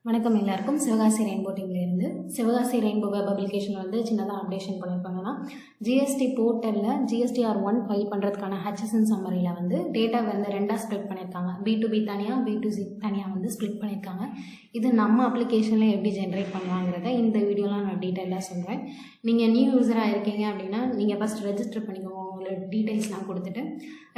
வணக்கம் எல்லாருக்கும். சிவகாசி ரெயின்போ டீம்லேருந்து. சிவகாசி ரெயின்போ வெப் அப்ளிகேஷன் வந்து சின்னதாக அப்டேஷன் பண்ணியிருப்பாங்கன்னா, ஜிஎஸ்டி போர்ட்டலில் GSTR1 ஃபைல் பண்ணுறதுக்கான HSN சம்மரியில் வந்து டேட்டா வந்து ரெண்டாக ஸ்ப்ளிட் பண்ணியிருக்காங்க. B2B தனியாக, B2C தனியாக வந்து ஸ்ப்ளிட் பண்ணியிருக்காங்க. இது நம்ம அப்ளிகேஷனில் எப்படி ஜென்ரேட் பண்ணுவாங்கிறத இந்த வீடியோலாம் நான் டீட்டெயிலாக சொல்கிறேன். நீங்கள் நியூ யூஸராக இருக்கீங்க அப்படின்னா நீங்கள் ஃபஸ்ட் ரெஜிஸ்டர் பண்ணிக்கோங்க. உங்களோட டீட்டெயில்ஸ்லாம் கொடுத்துட்டு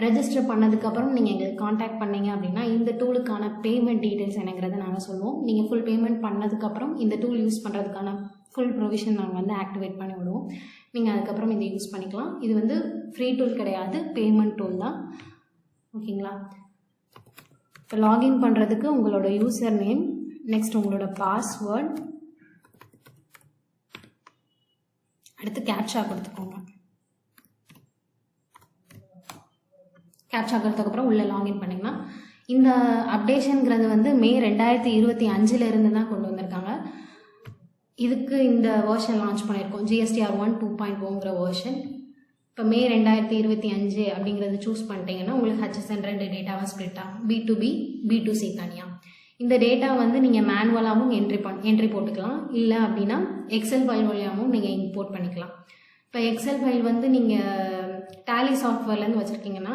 ரெஜிஸ்டர் பண்ணதுக்கப்புறம் நீங்கள் எங்களுக்கு காண்டாக்ட் பண்ணீங்க அப்படின்னா இந்த டூலுக்கான பேமெண்ட் டீட்டெயில்ஸ் என்னங்கிறத நாங்கள் சொல்லுவோம். நீங்கள் ஃபுல் பேமெண்ட் பண்ணதுக்கப்புறம் இந்த டூல் யூஸ் பண்ணுறதுக்கான ஃபுல் ப்ரொவிஷன் நாங்கள் வந்து ஆக்டிவேட் பண்ணி விடுவோம். நீங்கள் அதுக்கப்புறம் இதை யூஸ் பண்ணிக்கலாம். இது வந்து ஃப்ரீ டூல் கிடையாது, பேமெண்ட் டூல் தான். ஓகேங்களா? இப்போ லாகின் பண்ணுறதுக்கு உங்களோட யூசர் நேம், நெக்ஸ்ட் உங்களோட பாஸ்வேர்ட், அடுத்து கேப்சா கொடுத்துக்கோங்க. கேப்சா கொடுத்ததுக்கப்புறம் உள்ளே லாகின் பண்ணிங்கன்னா இந்த அப்டேஷனுங்கிறது வந்து மே 2025 தான் கொண்டு வந்திருக்காங்க. இதுக்கு இந்த வேர்ஷன் லான்ச் பண்ணியிருக்கோம், GSTR1 2.0ங்கிற வேர்ஷன். இப்போ மே 2025 அப்படிங்கிறது சூஸ் பண்ணிட்டீங்கன்னா உங்களுக்கு HSN 2 டேட்டாவாக ஸ்ப்ளிட் ஆகும். B2B, B2C தனியாக. இந்த டேட்டா வந்து நீங்கள் மேனுவலாகவும் என்ட்ரி போட்டுக்கலாம், இல்லை அப்படின்னா எக்ஸல் ஃபைல் வழியாகவும் நீங்கள் இம்போர்ட் பண்ணிக்கலாம். இப்போ எக்ஸல் ஃபைல் வந்து நீங்கள் டேலி சாஃப்ட்வேர்லேருந்து வச்சுருக்கீங்கன்னா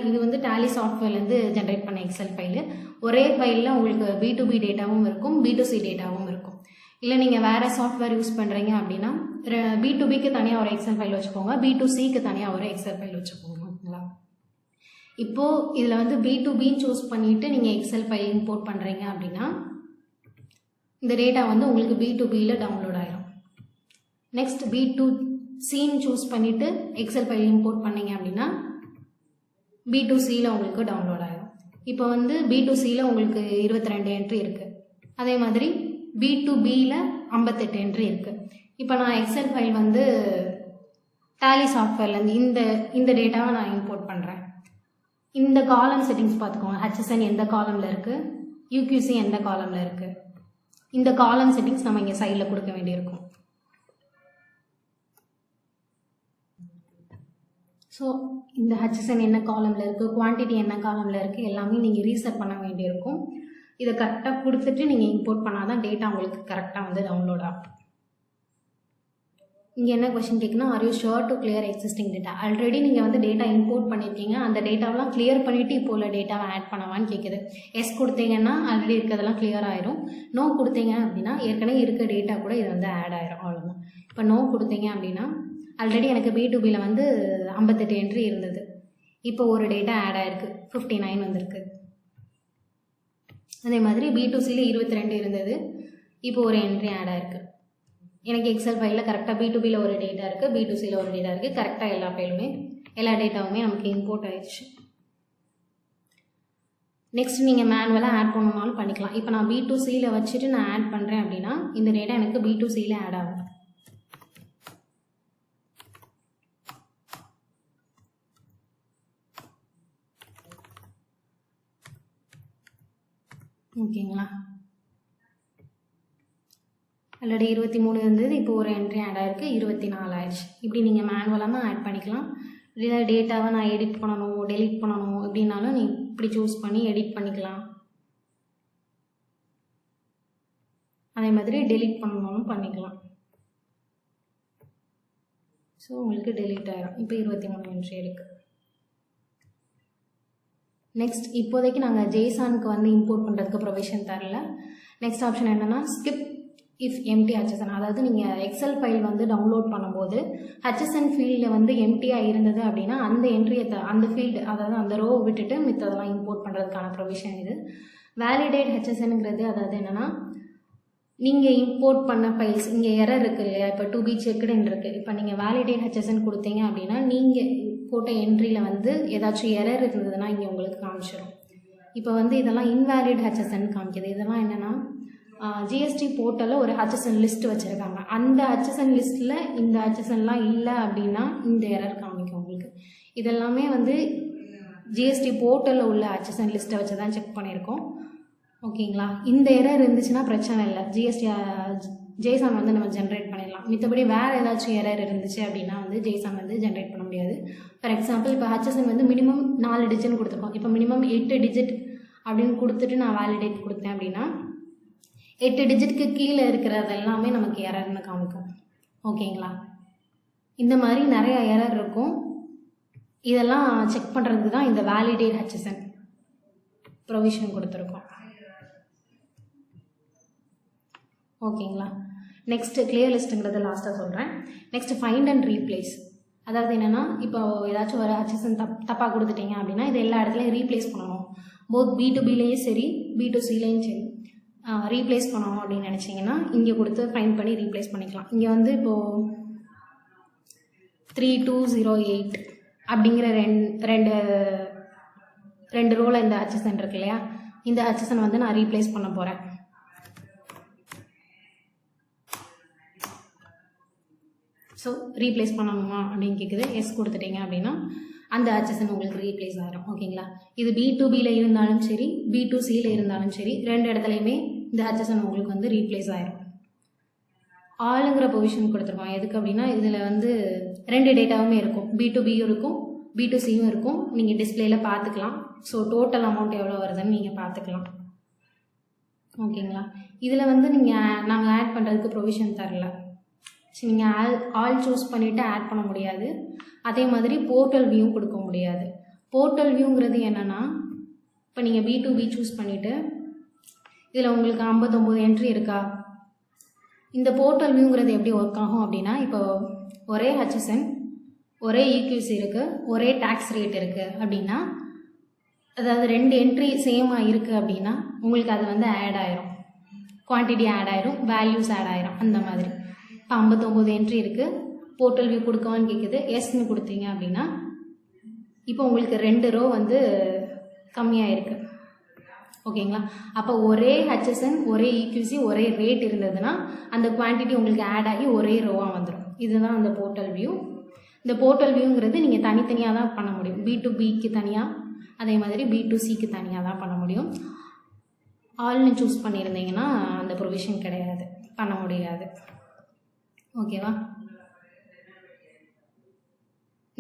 இது வந்து டேலி சாஃப்ட்வேர்லேருந்து ஜென்ரேட் பண்ண எக்ஸல் ஃபைலு. ஒரே ஃபைலில் உங்களுக்கு B2B டேட்டாவும் இருக்கும், B2C டேட்டாவும் இருக்கும். இல்லை நீங்கள் வேறு சாஃப்ட்வேர் யூஸ் பண்ணுறீங்க அப்படின்னா B2Bக்கு தனியாக ஒரு எக்ஸல் ஃபைல் வச்சுக்கோங்க, B2Cக்கு தனியாக ஒரு எக்ஸல் ஃபைல் வச்சுக்கோங்க. ஓகேங்களா? இப்போது இதில் வந்து B2Bன்னு சூஸ் பண்ணிவிட்டு நீங்கள் எக்ஸல் ஃபைல் இம்போர்ட் பண்ணுறீங்க அப்படின்னா இந்த டேட்டா வந்து உங்களுக்கு B2Bயில் டவுன்லோட் ஆகிடும். நெக்ஸ்ட் B2Cன்னு சூஸ் பண்ணிவிட்டு எக்ஸல் ஃபைல் இம்போர்ட் பண்ணிங்க அப்படின்னா B2Cயில் உங்களுக்கு டவுன்லோட் ஆகிடும். இப்போ வந்து B2Cயில் உங்களுக்கு 22 என்ட்ரி இருக்குது. அதே மாதிரி B2Bயில் 58 என்ட்ரி இருக்குது. இப்போ நான் எக்ஸல் ஃபைல் வந்து டேலி சாஃப்ட்வேர்லேருந்து இந்த டேட்டாவை நான் இம்போர்ட் பண்ணுறேன். இந்த காலம் செட்டிங்ஸ் பார்த்துக்கோங்க. HSN எந்த காலமில் இருக்குது, UQC எந்த காலமில் இருக்குது. இந்த காலம் செட்டிங்ஸ் நம்ம இங்கே சைடில் கொடுக்க வேண்டியிருக்கும். ஸோ இந்த HSN என்ன காலமில் இருக்குது, குவான்டிட்டி என்ன காலமில் இருக்குது, எல்லாமே நீங்கள் ரீசெட் பண்ண வேண்டியிருக்கும். இதை கரெக்டாக கொடுத்துட்டு நீங்கள் இம்போர்ட் பண்ணால் தான் டேட்டா உங்களுக்கு கரெக்டாக வந்து டவுன்லோட் ஆகும். இங்கே என்ன கொஸ்டின் கேட்குன்னா, are you sure to clear existing data. Already நீங்கள் வந்து டேட்டா இம்போர்ட் பண்ணியிருக்கீங்க, அந்த டேட்டாவெலாம் கிளியர் பண்ணிவிட்டு இப்போ உள்ள டேட்டாவை ஆட் பண்ணவான்னு கேட்குது. எஸ் கொடுத்தீங்கன்னா ஆல்ரெடி இருக்கிறதெல்லாம் கிளியர் ஆயிரும். நோ கொடுத்தீங்க அப்படின்னா ஏற்கனவே இருக்க டேட்டா கூட இது வந்து ஆட் ஆயிரும், அவ்வளோதான். இப்போ நோ கொடுத்தீங்க அப்படின்னா ஆல்ரெடி எனக்கு B2Bயில் வந்து 58 என்ட்ரி இருந்தது. இப்போ ஒரு டேட்டா ஆட் ஆகிருக்கு, 59 வந்திருக்கு. அதே மாதிரி B2Cயில் 22 இருந்தது, இப்போ ஒரு என்ட்ரி ஆட் ஆகிருக்கு. எனக்கு எக்ஸல் ஃபைலில் கரெக்டாக B2Bயில் ஒரு டேட்டா இருக்குது, B2Cயில் ஒரு டேட்டா இருக்குது. கரெக்டாக எல்லா டேட்டாவுமே நமக்கு இம்போர்ட் ஆயிடுச்சு. நெக்ஸ்ட் நீங்கள் மேனுவலாக ஆட் பண்ணணும்னாலும் பண்ணிக்கலாம். இப்போ நான் B2Cயில் வச்சுட்டு நான் ஆட் பண்ணுறேன் அப்படின்னா இந்த டேட்டா எனக்கு B2Cயில் ஆட் ஆகும். ஓகேங்களா? ஆல்ரெடி 23 இருந்தது, இப்போ ஒரு என்ட்ரி ஆட் ஆகிருக்கு, 24 ஆயிடுச்சு. இப்படி நீங்கள் மேனுவலாக ஆட் பண்ணிக்கலாம். இல்லை டேட்டாவை நான் எடிட் பண்ணணும், டெலிட் பண்ணணும் அப்படின்னாலும் நீ இப்படி சூஸ் பண்ணி எடிட் பண்ணிக்கலாம். அதே மாதிரி டெலிட் பண்ணணும்னு பண்ணிக்கலாம். ஸோ உங்களுக்கு டெலிட் ஆகிடும். இப்போ 23 என்ட்ரி இருக்குது. நெக்ஸ்ட் இப்போதைக்கு நாங்கள் JSONக்கு வந்து இம்போர்ட் பண்ணுறதுக்கு ப்ரொவிஷன் தரல. நெக்ஸ்ட் ஆப்ஷன் என்னென்னா ஸ்கிப் இஃப் எம்டி HSN. அதாவது நீங்கள் எக்ஸல் ஃபைல் வந்து டவுன்லோட் பண்ணும்போது HSN ஃபீல்டில் வந்து எம்டியாக இருந்தது அப்படின்னா அந்த என்ட்ரியை அந்த ஃபீல்டு, அதாவது அந்த ரோ விட்டுட்டு மித்ததெல்லாம் இம்போர்ட் பண்ணுறதுக்கான ப்ரொவிஷன் இது. வேலிடேட் HSNங்கிறது அதாவது என்னென்னா நீங்கள் இம்போர்ட் பண்ண ஃபைல்ஸ் இங்கே எரர் இருக்குது இல்லையா, இப்போ 2B செக்குடுன்னு இருக்குது. இப்போ நீங்கள் வேலிடேட் HSN கொடுத்தீங்க அப்படின்னா நீங்கள் போட்ட என்ட்ரியில் வந்து ஏதாச்சும் எரர் இருந்ததுன்னா இங்கே உங்களுக்கு காமிச்சிடும். இப்போ வந்து இதெல்லாம் இன்வேலிட் HSN காமிக்குது. இதெல்லாம் என்னென்னா GST போர்ட்டலில் ஒரு HSN லிஸ்ட் வச்சுருக்காங்க. அந்த HSN லிஸ்ட்டில் இந்த HSNலாம் இல்லை அப்படின்னா இந்த எரர் காமிக்கும் உங்களுக்கு. இதெல்லாமே வந்து GST போர்ட்டலில் உள்ள HSN லிஸ்ட்டை வச்சு தான் செக் பண்ணியிருக்கோம். ஓகேங்களா? இந்த எரர் இருந்துச்சுன்னா பிரச்சனை இல்லை, JSON வந்து நம்ம ஜென்ரேட் பண்ணிடலாம். மித்தபடி வேறு ஏதாச்சும் எரர் இருந்துச்சு அப்படின்னா வந்து JSON வந்து ஜென்ரேட் பண்ண முடியாது. ஃபார் எக்ஸாம்பிள் இப்போ HSN வந்து மினிமம் 4 டிஜிட்னு கொடுத்துருக்கோம். இப்போ மினிமம் 8 டிஜிட் அப்படின்னு கொடுத்துட்டு நான் வேலிடேட் கொடுத்தேன் அப்படின்னா 8 டிஜிட்க்கு கீழே இருக்கிறது எல்லாமே நமக்கு எரர்னு காமிக்கும். ஓகேங்களா? இந்த மாதிரி நிறைய எரர் இருக்கும். இதெல்லாம் செக் பண்ணுறதுக்கு தான் இந்த வேலிடேட் HSN ப்ரொவிஷன் கொடுத்துருக்கோம். ஓகேங்களா? நெக்ஸ்ட்டு கிளியர் லிஸ்ட்டுங்கிறது லாஸ்ட்டாக சொல்கிறேன். Next find and replace. அதாவது என்னென்னா, இப்போ ஏதாச்சும் ஒரு HSN தப்பாக கொடுத்துட்டீங்க அப்படின்னா இது எல்லா இடத்துலையும் ரீப்ளேஸ் பண்ணணும். போத் B2Bலேயும் சரி B2Cலேயும் சரி ரீப்ளேஸ் பண்ணணும் அப்படின்னு நினச்சிங்கன்னா இங்கே கொடுத்து ஃபைண்ட் பண்ணி ரீப்ளேஸ் பண்ணிக்கலாம். இங்கே வந்து இப்போது 3208 அப்படிங்கிற ரெண்டு ரோவில் இந்த HSN இருக்கு இல்லையா, இந்த HSN வந்து நான் ரீப்ளேஸ் பண்ண போகிறேன். ஸோ ரீப்ளேஸ் பண்ணணுமா அப்படின்னு கேட்குது. எஸ் கொடுத்துட்டீங்க அப்படின்னா அந்த HSN உங்களுக்கு ரீப்ளேஸ் ஆகிடும். ஓகேங்களா? இது B2Bயில் இருந்தாலும் சரி B2Cயில் இருந்தாலும் சரி ரெண்டு இடத்துலையுமே இந்த HSN உங்களுக்கு வந்து ரீப்ளேஸ் ஆகிடும். ஆளுங்கிற பொசிஷன் கொடுத்துருக்கோம். எதுக்கு அப்படின்னா இதில் வந்து ரெண்டு டேட்டாவுமே இருக்கும். B2Bயும் இருக்கும் B2Cயும் இருக்கும். நீங்கள் டிஸ்பிளேயில் பார்த்துக்கலாம். ஸோ டோட்டல் அமௌண்ட் எவ்வளோ வருதுன்னு நீங்கள் பார்த்துக்கலாம். ஓகேங்களா? இதில் வந்து நாங்கள் ஆட் பண்ணுறதுக்கு ப்ரொவிஷன் தரல. ஸோ நீங்கள் ஆல் சூஸ் பண்ணிவிட்டு ஆட் பண்ண முடியாது. அதே மாதிரி போர்ட்டல் வியூ கொடுக்க முடியாது. போர்ட்டல் வியூங்கிறது என்னென்னா, இப்போ நீங்கள் B2B சூஸ் பண்ணிவிட்டு இதில் உங்களுக்கு 59 என்ட்ரி இருக்கா. இந்த போர்ட்டல் வியூங்கிறது எப்படி ஒர்க் ஆகும் அப்படின்னா, இப்போ ஒரே HSN ஒரே EQC இருக்குது, ஒரே டேக்ஸ் ரேட் இருக்குது அப்படின்னா, அதாவது 2 என்ட்ரி சேமாக இருக்குது அப்படின்னா உங்களுக்கு அது வந்து ஆட் ஆயிரும். குவான்டிட்டி ஆட் ஆயிரும், வேல்யூஸ் ஆட் ஆயிரும். அந்த மாதிரி இப்போ 59 என்ட்ரி இருக்குது, போர்ட்டல் வியூ கொடுக்கவான்னு கேட்குது. எஸ்ன்னு கொடுத்தீங்க அப்படின்னா இப்போ உங்களுக்கு 2 ரோ வந்து கம்மியாக இருக்குது. ஓகேங்களா? அப்போ ஒரே HSN ஒரே EQC ஒரே ரேட் இருந்ததுன்னா அந்த குவான்டிட்டி உங்களுக்கு ஆட் ஆகி ஒரே ரோவாக வந்துடும். இதுதான் அந்த போர்ட்டல் வியூ. இந்த போர்ட்டல் வியூங்கிறது நீங்கள் தனித்தனியாக தான் பண்ண முடியும். B2Bக்கு தனியாக, அதே மாதிரி B2Cக்கு தனியாக தான் பண்ண முடியும். ஆல்னு சூஸ் பண்ணியிருந்தீங்கன்னா அந்த ப்ரொவிஷன் கிடையாது, பண்ண முடியாது. ஓகேவா?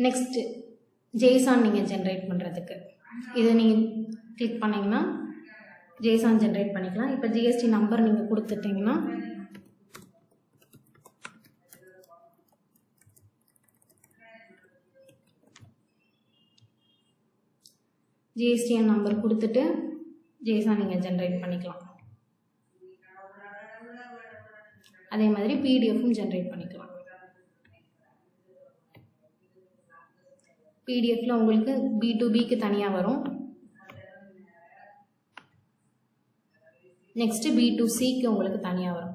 நெக்ஸ்ட்டு JSON நீங்கள் ஜென்ரேட் பண்ணுறதுக்கு இதை நீங்கள் கிளிக் பண்ணிங்கன்னா JSON ஜென்ரேட் பண்ணிக்கலாம். இப்போ GST நம்பர் நீங்கள் கொடுத்துட்டிங்கன்னா GSTN நம்பர் கொடுத்துட்டு JSON நீங்கள் ஜென்ரேட் பண்ணிக்கலாம். அதே மாதிரி PDFும் ஜென்ரேட் பண்ணிக்கலாம். PDFல உங்களுக்கு B2Bக்கு தனியாக வரும். நெக்ஸ்ட்டு B2Cக்கு உங்களுக்கு தனியாக வரும்.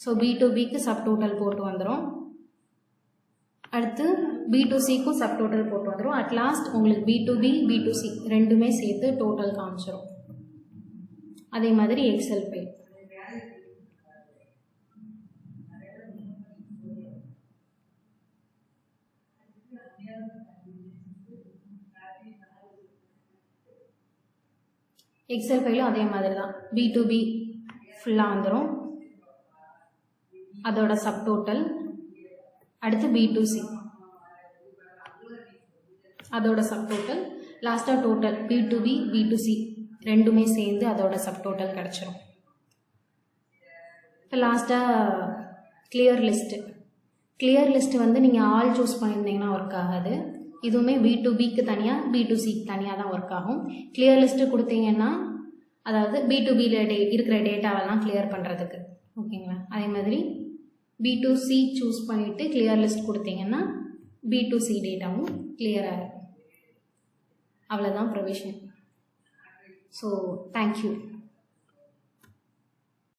ஸோ B2Bக்கு சப்டோட்டல் போட்டு வந்துடும். அடுத்து B2Cக்கும் சப்டோட்டல் போட்டு வந்துடும். அட் லாஸ்ட் உங்களுக்கு B2B B2C ரெண்டுமே சேர்த்து டோட்டல் காமிச்சிடும். அதே மாதிரி எக்ஸல் ஃபைல். எக்ஸல் ஃபைலும் அதே மாதிரி தான். B2B ஃபுல்லாக வந்துடும், அதோட சப்டோட்டல். அடுத்து B2C அதோட சப்டோட்டல். லாஸ்ட்டாக டோட்டல் B2B B2C ரெண்டுமே சேர்ந்து அதோட சப்டோட்டல் கிடச்சிரும். இப்போ லாஸ்ட்டாக கிளியர் லிஸ்ட்டு வந்து நீங்கள் ஆல் சூஸ் பண்ணியிருந்தீங்கன்னா ஒர்க் ஆகாது. இதுவுமே B2Bக்கு தனியாக B2Cக்கு தனியாக தான் ஒர்க் ஆகும். கிளியர் லிஸ்ட்டு கொடுத்தீங்கன்னா அதாவது B2Bயில் இருக்கிற டேட்டாவெல்லாம் கிளியர் பண்ணுறதுக்கு. ஓகேங்களா? அதே மாதிரி B2C சூஸ் பண்ணிவிட்டு கிளியர் லிஸ்ட் கொடுத்தீங்கன்னா B2C டேட்டாவும் கிளியர் ஆகும். அவ்வளோதான் ப்ரொவிஷன். So thank you.